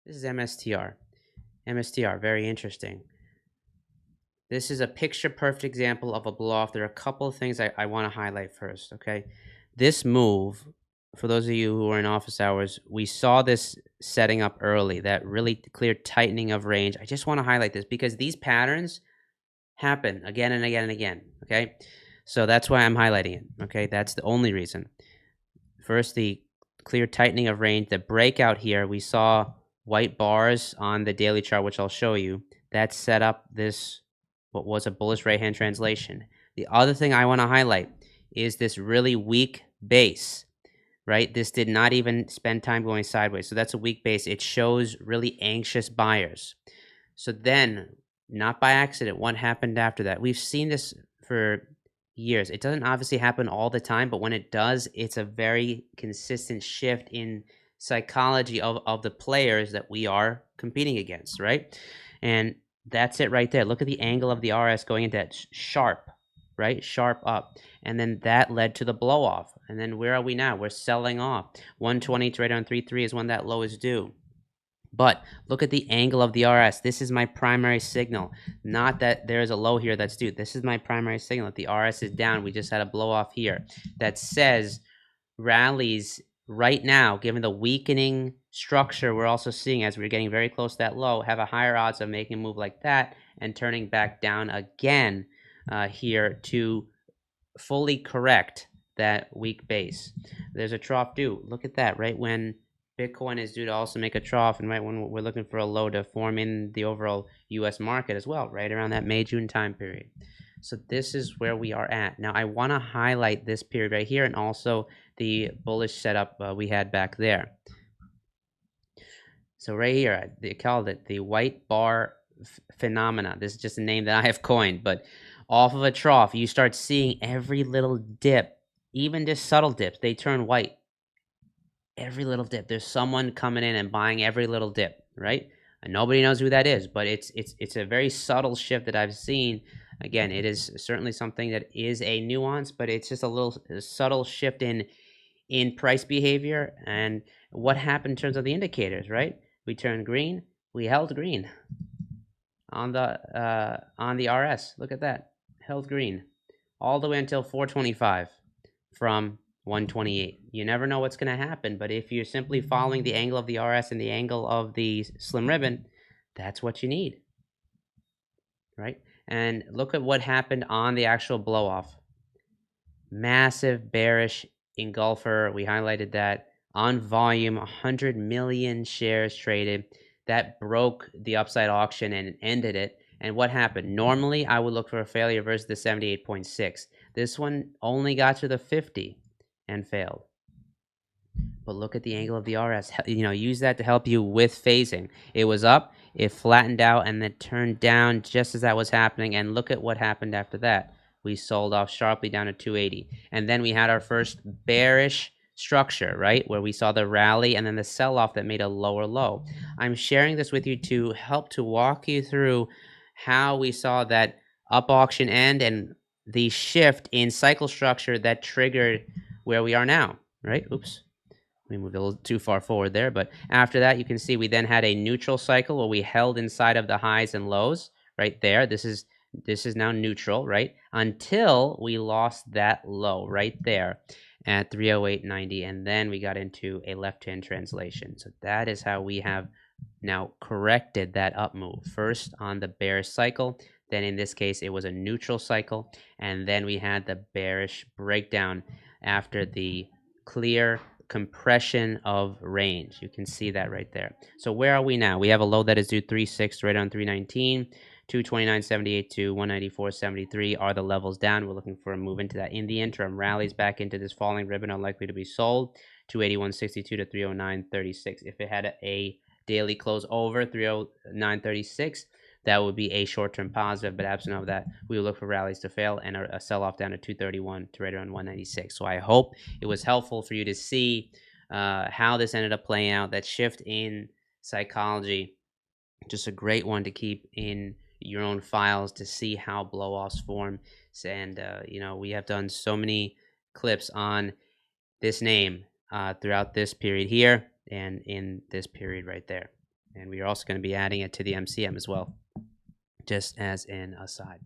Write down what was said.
This is MSTR. MSTR, very interesting. This is a picture-perfect example of a blow-off. There are a couple of things I want to highlight first, okay? This move, for those of you who are in office hours, we saw this setting up early, that really clear tightening of range. I just want to highlight this because these patterns happen again and again and again, okay? So that's why I'm highlighting it, okay? That's the only reason. First, the clear tightening of range. The breakout here, we saw white bars on the daily chart, which I'll show you. That set up this, what was a bullish right-hand translation. The other thing I want to highlight is this really weak base, right? This did not even spend time going sideways. So that's a weak base. It shows really anxious buyers. So then, not by accident, what happened after that? We've seen this for years. It doesn't obviously happen all the time, but when it does, it's a very consistent shift in psychology of the players that we are competing against, right? And that's it right there. Look at the angle of the RS going into that sharp, right? Sharp up. And then that led to the blow off. And then where are we now? We're selling off. 120 to right on 3.3 is when that low is due. But look at the angle of the RS. This is my primary signal. Not that there's a low here that's due. This is my primary signal. If the RS is down, we just had a blow off here. That says rallies right now, given the weakening structure we're also seeing as we're getting very close to that low, have a higher odds of making a move like that and turning back down again here to fully correct that weak base. There's a trough due. Look at that, right when Bitcoin is due to also make a trough, and right when we're looking for a low to form in the overall U.S. market as well, right around that May-June time period. So this is where we are at. Now, I want to highlight this period right here and also the bullish setup we had back there. So right here, they called it the white bar phenomena. This is just a name that I have coined, but off of a trough, you start seeing every little dip, even just subtle dips, they turn white. Every little dip. There's someone coming in and buying every little dip, right? And nobody knows who that is, but it's a very subtle shift that I've seen. Again, it is certainly something that is a nuance, but it's just a subtle shift in price behavior. And what happened in terms of the indicators, right? We turned green. We held green on the RS. Look at that, held green all the way until 425 from 128. You never know what's going to happen, but if you're simply following the angle of the RS and the angle of the slim ribbon, that's what you need, right? And look at what happened on the actual blow off. Massive bearish engulfer. We highlighted that on volume, 100 million shares traded. That broke the upside auction and ended it. And what happened? Normally, I would look for a failure versus the 78.6. This one only got to the 50 and failed. But look at the angle of the RS. Use that to help you with phasing. It was up, it flattened out, and then turned down just as that was happening. And look at what happened after that. We sold off sharply down to 280. And then we had our first bearish structure, right? Where we saw the rally and then the sell-off that made a lower low. I'm sharing this with you to help to walk you through how we saw that up auction end and the shift in cycle structure that triggered where we are now, right? Oops. We moved a little too far forward there, but after that, you can see we then had a neutral cycle where we held inside of the highs and lows right there. This is now neutral, right? Until we lost that low right there at 308.90, and then we got into a left-hand translation. So that is how we have now corrected that up move. First on the bearish cycle, then in this case, it was a neutral cycle, and then we had the bearish breakdown after the clear compression of range. You can see that right there. So where are we now? We have a low that is due 3.6 right on 319. 229.78 to 194.73 are the levels down. We're looking for a move into that. In the interim, rallies back into this falling ribbon are likely to be sold. 281.62 to 309.36. If it had a daily close over 309.36, that would be a short-term positive, but absent of that, we will look for rallies to fail and a sell-off down to 231 to right around 196. So I hope it was helpful for you to see how this ended up playing out, that shift in psychology. Just a great one to keep in your own files to see how blow-offs form. And, we have done so many clips on this name throughout this period here and in this period right there. And we are also going to be adding it to the MCM as well, just as an aside.